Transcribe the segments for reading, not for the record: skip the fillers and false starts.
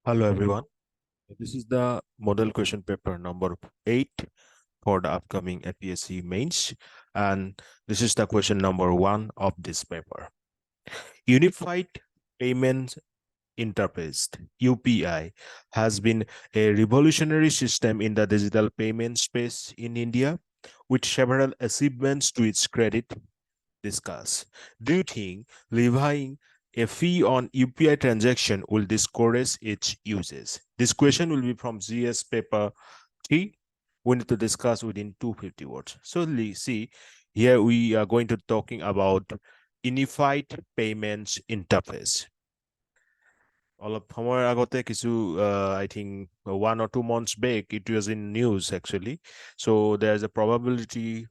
Hello everyone. This is the model question paper number 8 for the upcoming APSC mains, and this is the question number 1 of this paper. Unified Payment Interface (UPI) has been a revolutionary system in the digital payment space in India, with several achievements to its credit. Discuss. Do you think levying a fee on UPI transaction will discourage its uses? This question will be from GS paper 3. We need to discuss within 250 words. So see, here we are going to talking about unified payments interface. অলপ সময়ৰ আগতে কিছু I think 1 or 2 months back it was in news actually. So there's a probability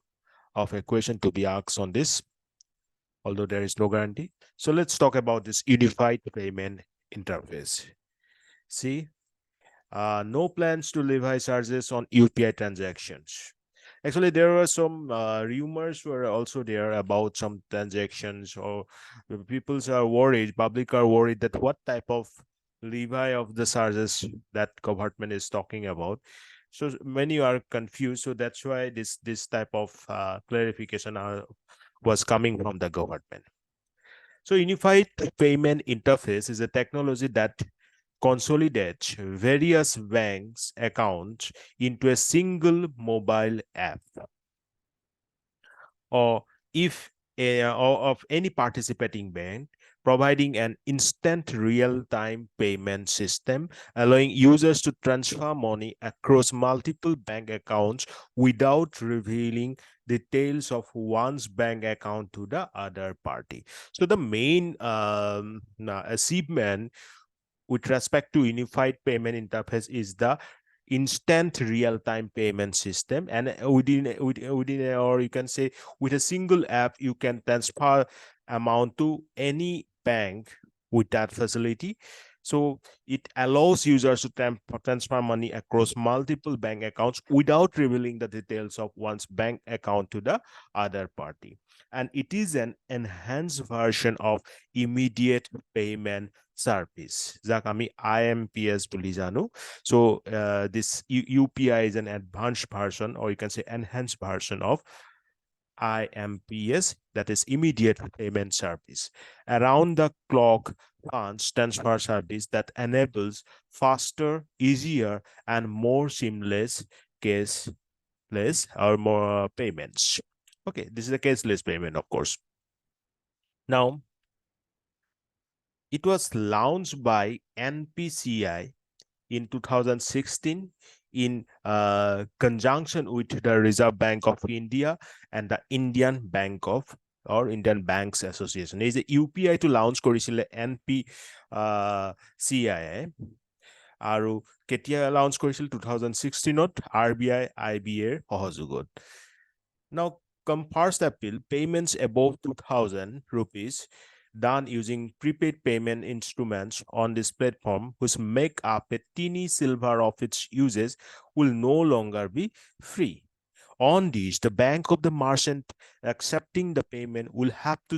of a question to be asked on this, although there is no guarantee. So let's talk about this unified payment interface. See, no plans to levy charges on UPI transactions. Actually, there were some rumors were also there about some transactions, or people are worried, public are worried that what type of levy of the charges that government is talking about. So many are confused. So that's why this type of clarification was coming from the government. So unified payment interface is a technology that consolidates various banks' accounts into a single mobile app, or or of any participating bank, providing an instant real-time payment system, allowing users to transfer money across multiple bank accounts without revealing details of one's bank account to the other party. So the main achievement with respect to unified payment interface is the instant real-time payment system, and within or you can say with a single app you can transfer amount to any bank with that facility. So it allows users to transfer money across multiple bank accounts without revealing the details of one's bank account to the other party, and it is an enhanced version of immediate payment service, যাক আমি IMPS বুলি জানো. So this UPI is an advanced version, or you can say enhanced version of IMPS, that is immediate payment service, around the clock funds transfer service that enables faster, easier, and more seamless caseless or more payments. Okay, this is a caseless payment, of course. Now, it was launched by NPCI in 2016 in conjunction with the Reserve Bank of India and the Indian Bank of or Indian Banks Association. এই যে UPI to launch কৰিছিলে NPCI আৰু কেতিয়া launch কৰিছিল 2016ত RBI IBA সহযোগত. Now come 1st April, payments above 2000 rupees done using prepaid payment instruments on this platform, which make up a teeny silver of its uses, will no longer be free. On these, the bank of the merchant accepting the payment will have to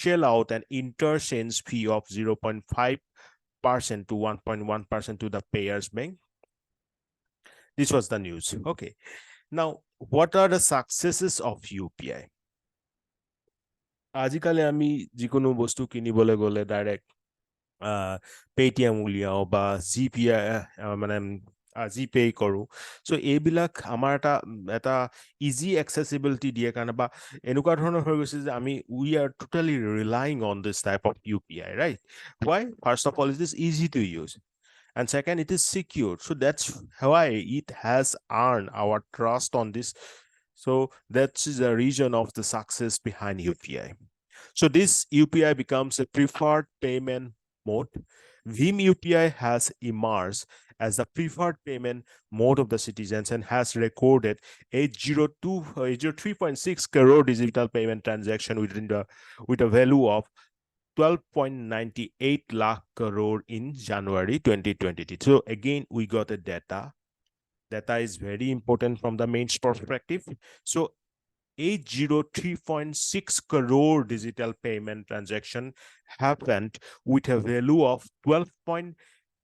shell out an interchange fee of 0.5% to 1.1% to the payer's bank. This was the news. Okay. Now, what are the successes of UPI? আজিকালি আমি যিকোনো বস্তু কিনিবলৈ গ'লে direct Paytm উলিয়াও বা মানে জিপে কৰোঁ. চ' এইবিলাক আমাৰ এটা ইজি এক্সেচিবিলিটি দিয়ে কাৰণে বা এনেকুৱা ধৰণৰ হৈ গৈছে যে আমি উই আৰ টোটেলি ৰিলাইং অন দিছ type of UPI, right? Why? First of all, it is easy to use. And second, it is secure. So that's why it has earned our trust on this. So that's the reason of the success behind UPI. So this UPI becomes a preferred payment mode. Vim UPI has emerged as the preferred payment mode of the citizens and has recorded 803.6 crore digital payment transaction with a value of 12.98 lakh crore in January 2022. So again, we got a data. Data is very important from the main perspective. So 803.6 crore digital payment transaction happened with a value of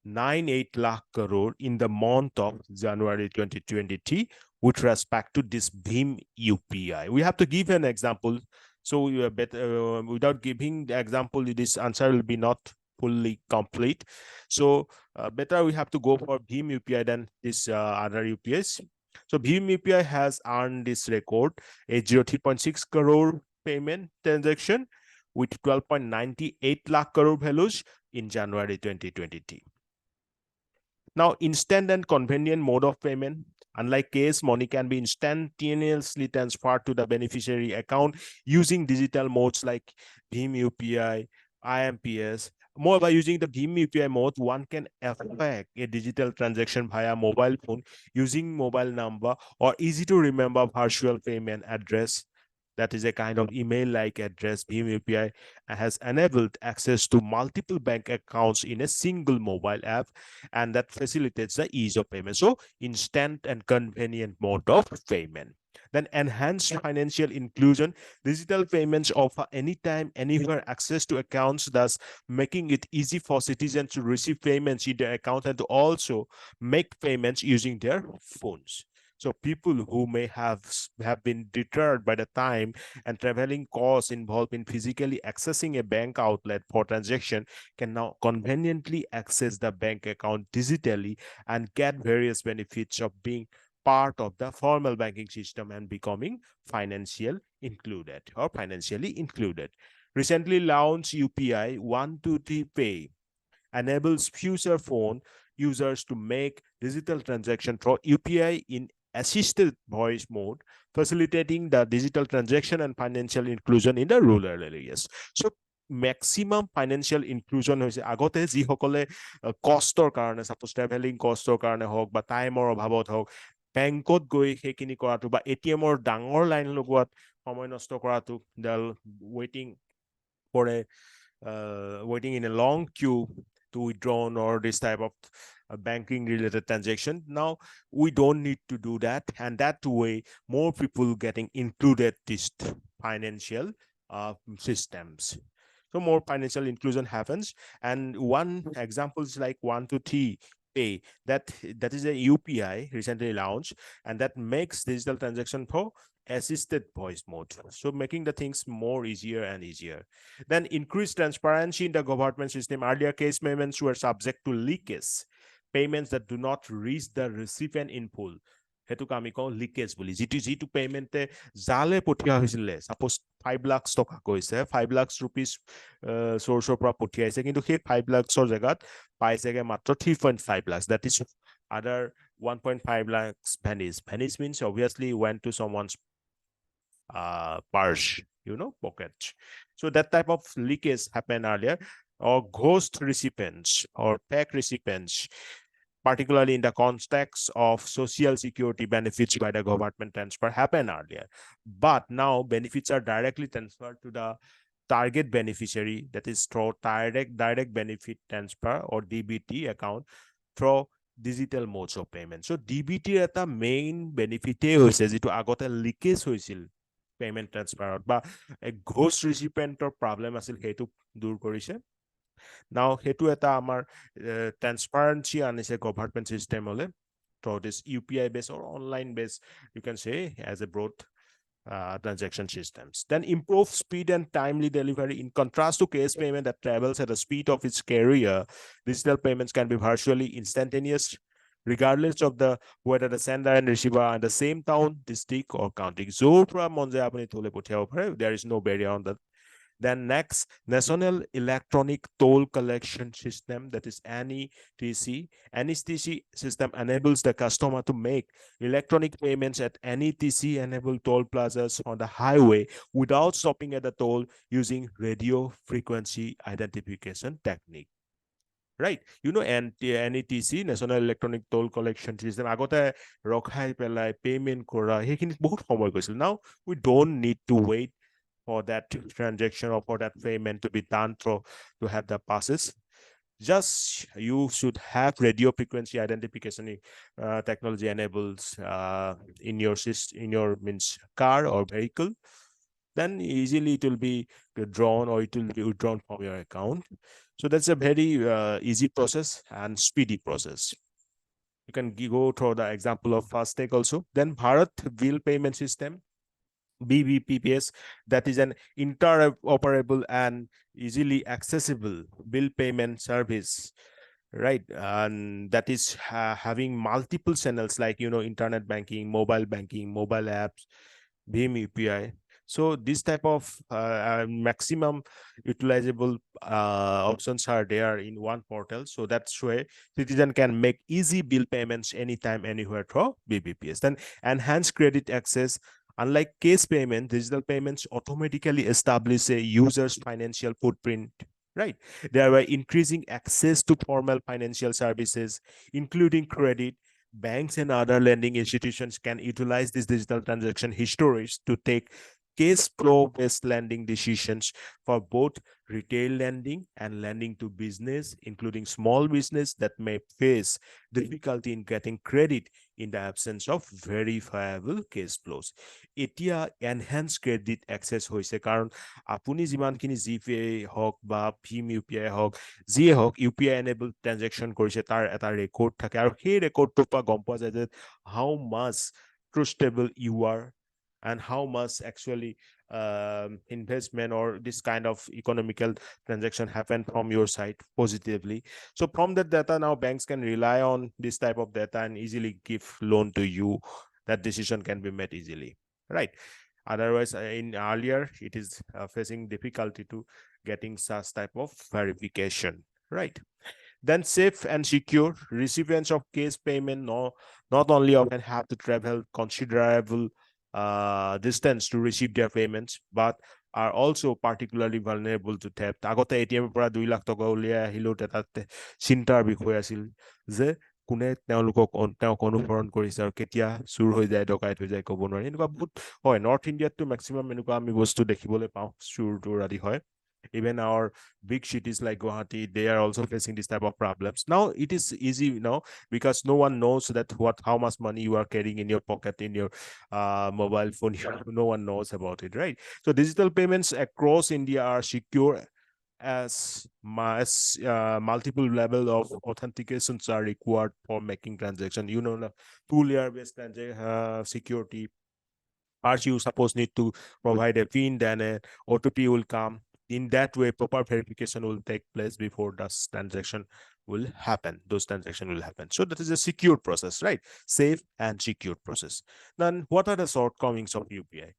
98 lakh crore in the month of January 2023 with respect to this Bhim UPI. We have to give an example. So without giving the example, this answer will be not fully complete. So better we have to go for Bhim UPI than this other UPIs. So Bhim UPI has earned this record, a 03.6 crore payment transaction with 12.98 lakh crore values in January 2023. Now, instant and convenient mode of payment. Unlike cash, money can be instantaneously transferred to the beneficiary account using digital modes like Bhim UPI, IMPS. More by using the Bhim UPI mode, one can effect a digital transaction via mobile phone using mobile number or easy to remember virtual payment address. That is a kind of email-like address. Bhim UPI has enabled access to multiple bank accounts in a single mobile app, and that facilitates the ease of payment. So instant and convenient mode of payment. Then enhanced financial inclusion. Digital payments offer anytime, anywhere access to accounts, thus making it easy for citizens to receive payments in their account and to also make payments using their phones. So people who may have been deterred by the time and traveling costs involved in physically accessing a bank outlet for transaction can now conveniently access the bank account digitally and get various benefits of being part of the formal banking system and becoming financial included or financially included. Recently launched UPI 123 Pay enables future phone users to make digital transaction through UPI in assisted voice mode, facilitating the digital transaction and financial inclusion in the rural areas. So maximum financial inclusion হৈছে আগতে যিসকলে কষ্টৰ কাৰণে suppose travelling কষ্টৰ কাৰণে হওক বা টাইমৰ অভাৱত হওক বেংকত গৈ সেইখিনি কৰাটো বা এটিএমৰ ডাঙৰ লাইন লগোৱাত সময় নষ্ট কৰাটো ৱেইটিং for a waiting in a long queue to withdraw or this type of banking related transaction. Now we don't need to do that, and that way more people getting included these financial systems. So more financial inclusion happens, and one example is like 123 Pay that is a UPI recently launched, and that makes digital transaction for assisted voice mode, so making the things more easier and easier. Then increased transparency in the government system. Earlier case payments were subject to leakage, payments that do not reach the recipient in full. সেইটোক আমি কওঁ leakage বুলি, যিটো পেমেণ্টে জালে পঠিওৱা হৈছিলে, suppose 5 lakh টকা কৈছে, 5 lakh rupees চ'ৰ্চৰ পৰা পঠিয়াইছে, কিন্তু সেই 5 লাখৰ জেগাত পাইছেগে মাত্ৰ 3.5 lakh. That is other 1.5 lakhs vanish. Vanish means obviously went to someone's purse, pocket. So that type of leakage happened earlier. Or ghost recipients or fake recipients, particularly in the context of social security benefits by the government transfer, happened earlier. But now benefits are directly transferred to the target beneficiary, that is through direct benefit transfer or DBT account through digital modes of payment. So DBT এটা main benefit হৈছে যেটো আগতে leakage হৈছিল payment transfer বা ghost recipient problem আছিল, সেইটো দূৰ কৰিছে. Now সেইটো এটা আমাৰ transparency আনিছে government system হলে through this UPI based or online based, you can say, as a broad transaction systems. Then improve speed and timely delivery. In contrast to cash payment that travels at the speed of its carrier, digital payments can be virtually instantaneous, regardless of whether the sender and receiver are in the same town, district, or county. There is no barrier on that. Then next, National Electronic Toll Collection System, that is NETC. NETC system enables the customer to make electronic payments at NETC-enabled toll plazas on the highway without stopping at the toll using radio frequency identification technique. Right, NETC, National Electronic Toll Collection System, আগতে ৰখাই পেলাই payment কৰা সেইখিনি বহুত সময় গৈছিল. Now we don't need to wait for that transaction or for that payment to be done to have the passes. Just you should have radio frequency identification technology enabled in your means car or vehicle. Then easily it will be drawn or it will be withdrawn from your account. So that's a very easy process and speedy process. You can go through the example of FASTag also. Then Bharat Bill Payment System, BBPS, that is an interoperable and easily accessible bill payment service, right? And that is having multiple channels like, internet banking, mobile apps, Bhim UPI. So this type of maximum utilizable options are there in one portal. So that's why citizen can make easy bill payments anytime, anywhere through BBPS. Then enhanced credit access. Unlike case payment, digital payments automatically establish a user's financial footprint, right? Thereby increasing access to formal financial services, including credit. Banks and other lending institutions can utilize this digital transaction histories to take case flow based lending decisions for both retail lending and lending to business, including small business that may face difficulty in getting credit in the absence of verifiable case flows. এতিয়া enhanced credit access হৈছে কাৰণ আপুনি যিমানখিনি জিপে হওক বা Bhim UPI হওক, যিয়ে হওক, ইউপিআই এনেবল ট্ৰানজেকশ্যন কৰিছে তাৰ এটা ৰেকৰ্ড থাকে আৰু সেই ৰেকৰ্ডটোৰ পৰা গম পোৱা যায় যে how much trustable you are and how much actually investment or this kind of economical transaction happen from your side positively. So from that data, now banks can rely on this type of data and easily give loan to you. That decision can be made easily, right? Otherwise, in earlier, it is facing difficulty to getting such type of verification, right? Then safe and secure. Recipients of case payment not only often have to travel considerable distance to receive their payments, but are also particularly vulnerable to theft. আগতে ATM পৰা 2 লাখ টকা উলিয়াই আহিলেও এটা চিন্তাৰ বিষয় আছিল যে কোনে তেওঁক অনুসৰণ কৰিছে আৰু কেতিয়া চুৰ হৈ যায়, ডকাইত হৈ যায়, ক'ব নোৱাৰি। এনেকুৱা বহুত হয়, নৰ্থ ইণ্ডিয়াতটো মেক্সিমাম এনেকুৱা আমি বস্তু দেখিবলৈ পাওঁ, চুৰ তোৰ আদি হয়। Even our big cities like Guwahati, they are also facing this type of problems. Now it is easy, because no one knows that how much money you are carrying in your pocket, in your mobile phone. No one knows about it, right? So digital payments across India are secure as multiple level of authentications are required for making transaction. Two-layer based security. First, you suppose need to provide a PIN, then a OTP will come. In that way, proper verification will take place before those transaction will happen. So that is a secure process, right? Safe and secure process. Then what are the shortcomings of UPI?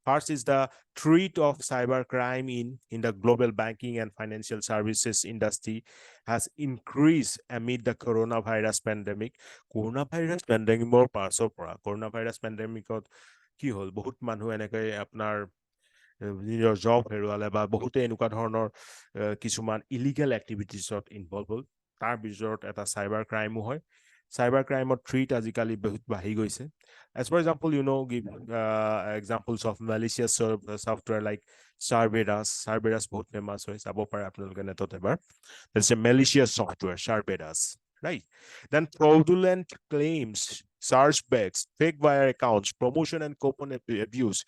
First is the threat of cybercrime in the global banking and financial services industry has increased amid the coronavirus pandemic. Coronavirus pandemic কি হ'ল, বহুত মানুহ এনেকৈ আপোনাৰ নিজৰ job হেৰুৱালে বা বহুতে এনেকুৱা ধৰণৰ কিছুমান ইলিগেল এক্টিভিটিছত ইনভলভ হ'ল। তাৰ ভিতৰত এটা চাইবাৰ ক্ৰাইমো হয়। চাইবাৰ ক্ৰাইমৰ থ্ৰীট আজিকালি বহুত বাঢ়ি গৈছে। As for example, give examples of malicious software like Cerberus বহুত ফেমাছ হয়, চাব পাৰে আপোনালোকে নেটত এবাৰ। That's a malicious software, Cerberus, right? Then fraudulent claims, chargebacks, fake wire accounts, promotion and coupon abuse,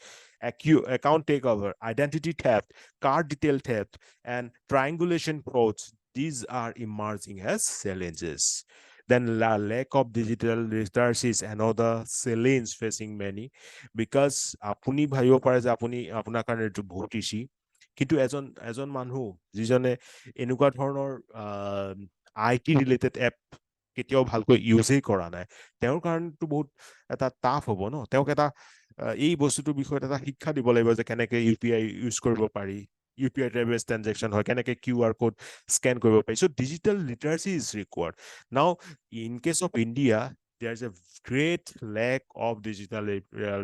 account takeover, identity theft, card detail theft, and triangulation frauds. These are emerging as challenges. Then lack of digital literacy is another challenge facing many, because আপুনি ভাবিব পাৰে যে আপোনাৰ কাৰণে এইটো বহুত easy, কিন্তু এজন মানুহ যিজনে এনেকুৱা ধৰণৰ IT ৰিলেটেড এপ কেতিয়াও ভালকৈ ইউজেই কৰা নাই, তেওঁৰ কাৰণেতো বহুত এটা টাফ হ'ব ন। তেওঁক এটা এই বস্তুটোৰ বিষয়ত এটা শিক্ষা দিব লাগিব যে কেনেকে UPI ইউজ কৰিব পাৰি, UPI বেছড ট্ৰানজেকশ্যন হয়, কেনেকে QR কোড স্কেন কৰিব পাৰি। So digital literacy is required. Now, in case of India, there's a great lack of digital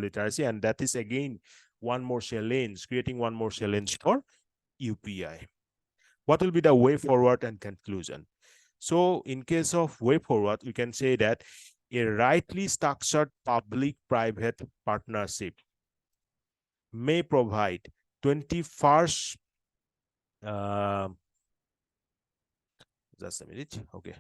literacy, and that is again creating one more challenge for UPI. What will be the way forward and conclusion? So in case of way forward, we can say that a rightly structured public-private partnership may provide 21st just a minute. Okay.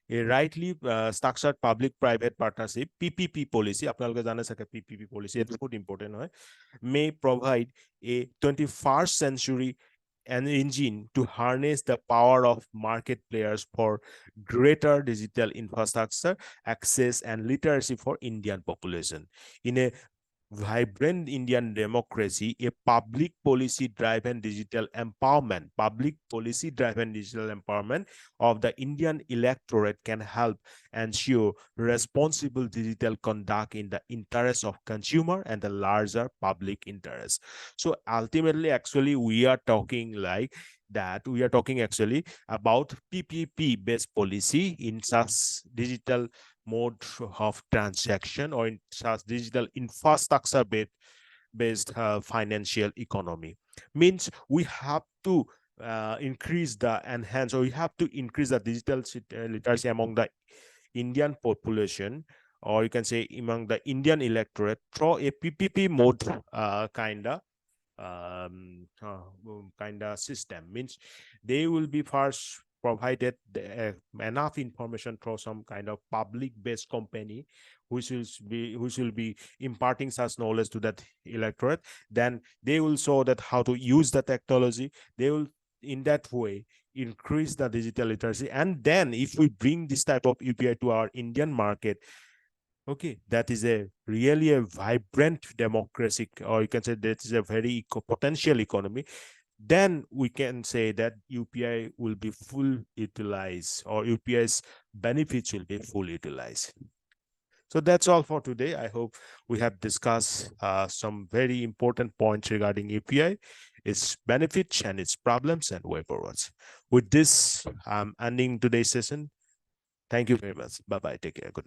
A rightly structured public-private partnership, PPP policy, আপোনালোকে জানে চাগে PPP policy, it's বহুত important, may provide a 21st century an engine to harness the power of market players for greater digital infrastructure access and literacy for Indian population. In a vibrant Indian democracy, a public policy-driven digital empowerment, of the Indian electorate can help ensure responsible digital conduct in the interest of consumer and the larger public interest. So ultimately, actually, we are talking like that. We are talking actually about PPP-based policy in such digital mode of transaction or in such digital infrastructure based financial economy. Means we have to enhance, or we have to increase the digital literacy among the Indian population, or you can say among the Indian electorate through a PPP mode kind of system. Means they will be first provided enough information through some kind of public based company which will be imparting such knowledge to that electorate. Then they will show that how to use the technology. They will in that way increase the digital literacy. And then if we bring this type of UPI to our Indian market, okay, that is a really a vibrant democracy, or you can say that is a very potential economy. Then we can say that UPI will be full utilized, or UPI's benefits will be full utilized. So that's all for today. I hope we have discussed some very important points regarding UPI, its benefits and its problems and way forwards. With this, I'm ending today's session. Thank you very much. Bye-bye. Take care. Good night.